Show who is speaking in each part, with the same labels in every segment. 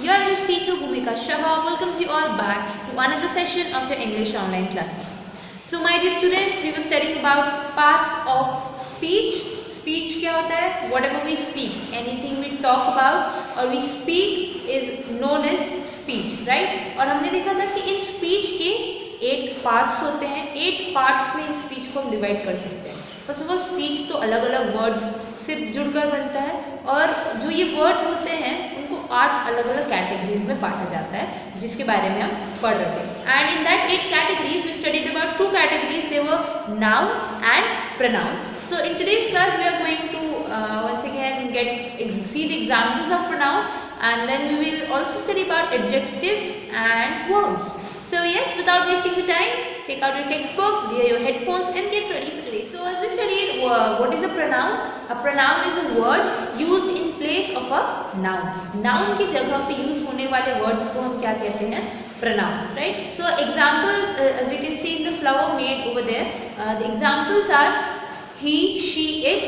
Speaker 1: your English teacher Bhumika Shah welcomes you all back to another session of your English online class. So my dear students, we were studying about parts of speech. Speech क्या होता है? Whatever we speak, anything we talk about or we speak is known as speech, right? और हमने देखा था कि इन speech के 8 parts होते हैं. 8 parts में इस speech को हम divide कर सकते हैं. फर्स्ट ऑफ ऑल स्पीच तो अलग अलग वर्ड्स से जुड़कर बनता है और जो ये वर्ड्स होते हैं उनको 8 अलग अलग कैटेगरीज में बांटा जाता है जिसके बारे में हम पढ़ रहे थे. And in that 8 categories we studied about 2 categories. They were noun and pronoun. So in today's class we are going to once again see the examples of pronoun, and then we will also study about adjectives and verbs. So yes, without wasting the time, take out your textbook, wear your headphones and get ready for today. So as we studied, what is a pronoun? A pronoun is a word used in place of a noun. Noun की जगह पे use होने वाले words को हम क्या कहते हैं? Pronoun, right? So examples, as you can see in the flower made over there, the examples are he, she, it,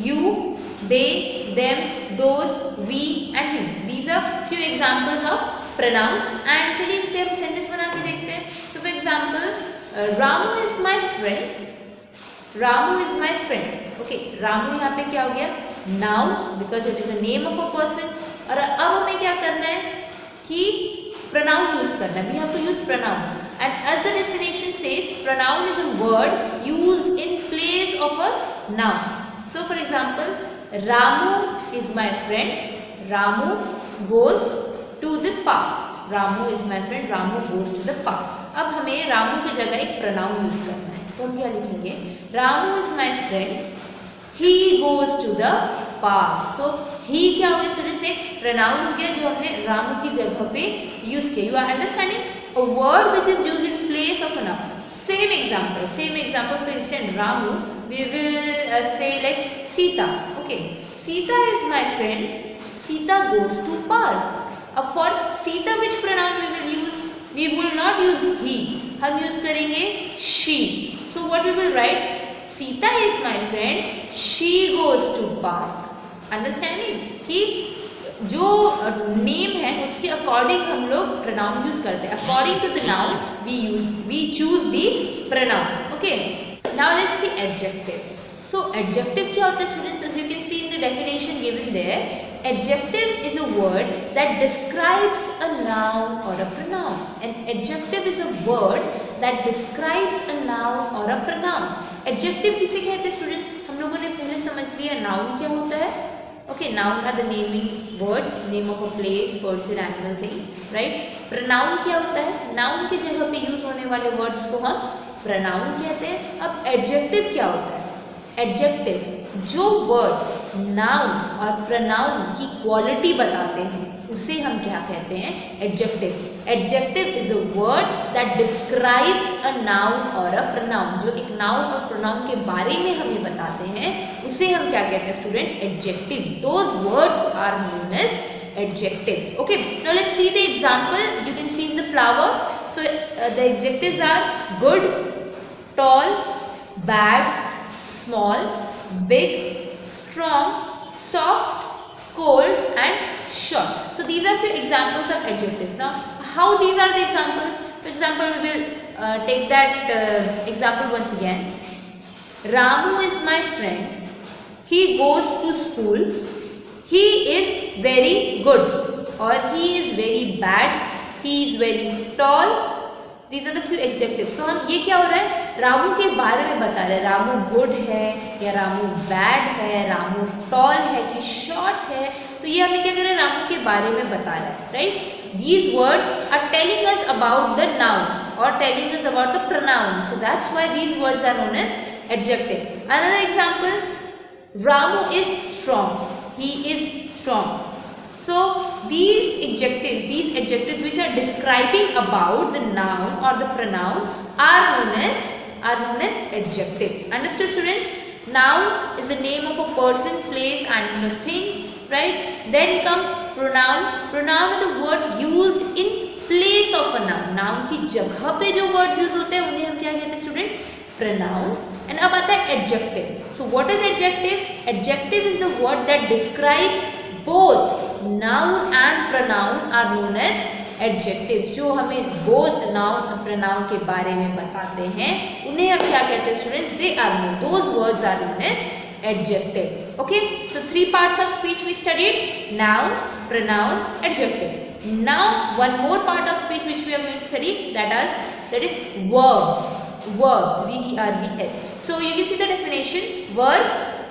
Speaker 1: you, they, them, those, we and him. These are few examples of pronouns. And चलिए इससे हम sentence बना के देखते हैं. So for example, Ramu is my friend. Ramu is my friend. Okay, Ramu यहाँ पे क्या हो गया? Noun, because it is the name of a person. और अब हमें क्या करना है कि pronoun use करना है. We have to use pronoun. And as the definition says, pronoun is a word used in place of a noun. So for example, Ramu is my friend. Ramu goes to the park. Ramu is my friend. Ramu goes to the park. अब हमें रामू की जगह एक pronoun use करना है. तो हम क्या लिखेंगे? Ramu is my friend. He goes to the park. So he क्या हो गया स्टूडेंट्स? एक pronoun हो गया जो हमने रामू की जगह पे use किया. You are understanding? A word which is used in place of a noun. Same example. For instance, Ramu, we will say like Sita. Okay, Sita is my friend. Sita goes to park. For Sita, which pronoun we will use? We will not use he. हम use करेंगे she. So what we will write? Sita is my friend. She goes to park. Understanding? कि जो name है उसके according हम लोग pronoun use करते हैं. According to the noun we choose the pronoun. Okay. Now let's see adjective. So adjective क्या होता है students? As you can see in the definition given there, adjective is a word that describes a noun or a pronoun. An adjective is a word that describes a noun or a pronoun. Adjective किसे कहते हैं students? हम लोगों ने पहले समझ लिया noun क्या होता है. Okay, noun are the naming words, name of a place, person, animal, thing, right? Pronoun क्या होता है? Noun की जगह पे यूज होने वाले words को हम pronoun कहते हैं. अब adjective क्या होता है? Adjective जो words noun और pronoun की quality बताते हैं उसे हम क्या कहते हैं? Adjective. Adjective is a word that describes a noun or a pronoun. जो एक noun और pronoun के बारे में हमें बताते हैं उसे हम क्या कहते हैं students? Adjectives. Those words are known as adjectives. Okay. Now let's see the example. You can see in the flower. So the adjectives are good, tall, bad, small, big, strong, soft, cold and short. So these are few examples of adjectives. Now how these are the examples? For example, we will take that example once again. Ramu is my friend. He goes to school. He is very good or he is very bad. He is very tall. These are the few adjectives. तो हम ये क्या हो रहा है? रामू के बारे में बता रहे हैं. रामू गुड है या रामू बैड है, रामू टॉल है कि शॉर्ट है. तो ये हमें क्या कर रहे हैं? रामू के बारे में बता रहे हैं, right? These words are telling us about the noun or telling us about the pronoun. So that's why these words are known as adjectives. Another example, Ramu is strong. He is strong. So these adjectives which are describing about the noun or the pronoun are known as adjectives. Understood students? Noun is the name of a person, place, animal, thing, right? Then comes pronoun. Pronoun are the words used in place of a noun. Noun की जगह पे जो words use होते हैं उन्हें हम क्या कहते हैं students? Pronoun. And अब आता है adjective. So what is adjective? Adjective is the word that describes both noun and pronoun are known as adjectives. जो हमें both noun और pronoun के बारे में बताते हैं उन्हें अब क्या कहते हैं students? They are known, those words are known as adjectives. Okay, so 3 parts of speech we studied: noun, pronoun, adjective. Now one more part of speech which we are going to study, that is verbs. Verbs, verbs. So you can see the definition. Verb,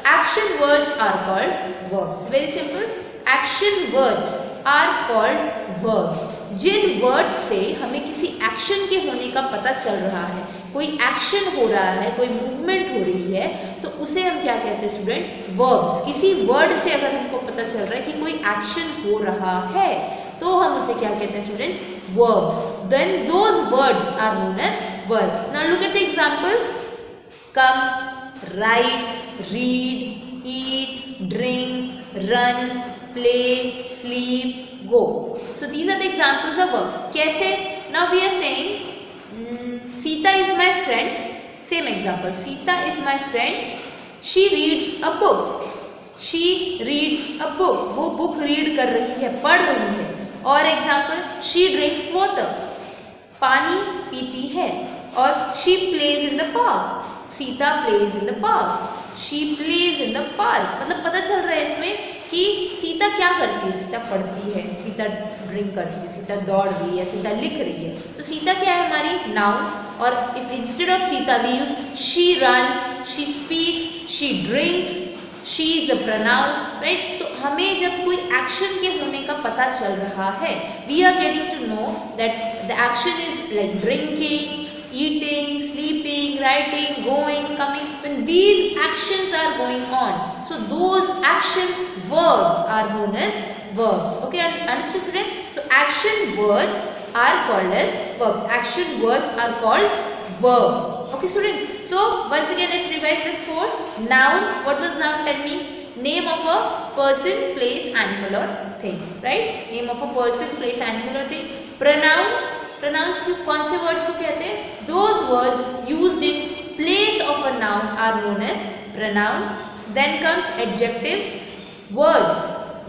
Speaker 1: action words are called verbs. Very simple. Action words are called verbs. जिन words से हमें किसी action के होने का पता चल रहा है, कोई एक्शन हो रहा है, कोई मूवमेंट हो रही है, तो उसे हम क्या कहते हैं स्टूडेंट? वर्ब्स. किसी वर्ड से अगर हमको पता चल रहा है कि कोई एक्शन हो रहा है तो हम उसे क्या कहते हैं students? Verbs. Then those words are known as verb. Now look at the example. Come, write, read, eat, drink, run, play, sleep, go. So these are the examples of verb. कैसे? Now we are saying Sita is my friend. Same example. Sita is my friend. She reads a book. She reads a book. वो book read कर रही है, पढ़ रही है. और example, she drinks water. पानी पीती है. और she plays in the park. Sita plays in the park. She plays in the park. मतलब पता चल रहा है इसमें कि सीता क्या करती है? सीता पढ़ती है, सीता ड्रिंक करती है, सीता दौड़ रही है, सीता लिख रही है. तो सीता क्या है हमारी? नाउन. और if instead of Sita we use she runs, she speaks, she drinks, she is a pronoun, right? तो हमें जब कोई एक्शन के होने का पता चल रहा है, we are getting to know that the action is like drinking, eating, sleeping, writing, going, coming. When these actions are going on, so those action words are known as verbs. Okay, understood students? So action words are called as verbs. Action words are called verb. Okay students? So once again let's revise this for noun. What was noun? Tell me. Name of a person, place, animal or thing. Right? Name of a person, place, animal or thing. Pronouns. Pronouns कौन से words को कहते हैं? Those words used in place of a noun are known as pronoun. Then comes adjectives, words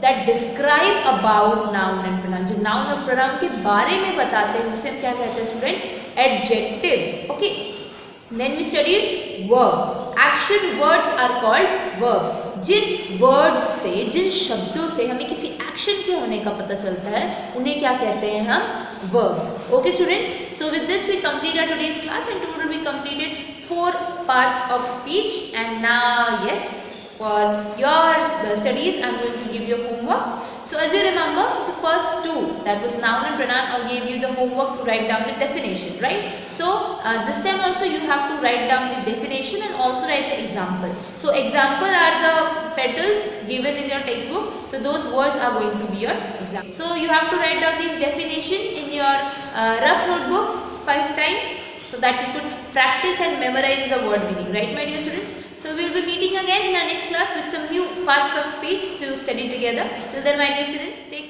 Speaker 1: that describe about noun and pronoun. जो noun और pronoun के बारे में बताते हैं उसे हम क्या कहते हैं student? Adjectives. Okay. Then we studied verb. Action words are called verbs. जिन वर्ड्स से, जिन शब्दों से हमें किसी एक्शन के होने का पता चलता है उन्हें क्या कहते हैं हम? Verbs. Okay students, so with this we complete our today's class and today we completed 4 parts of speech. And now yes, for your studies I am going to give you homework. So as you remember, the first 2, that was noun and pronoun, I gave you the homework to write down the definition, right? So this time also you have to write down the definition and also write the example. So example are the petals given in your textbook. So those words are going to be your example. So you have to write down this definition in your rough notebook 5 times so that you could practice and memorize the word meaning, right my dear students? So we will be meeting again in our next class with some new parts of speech to study together. Till then my dear students, take care.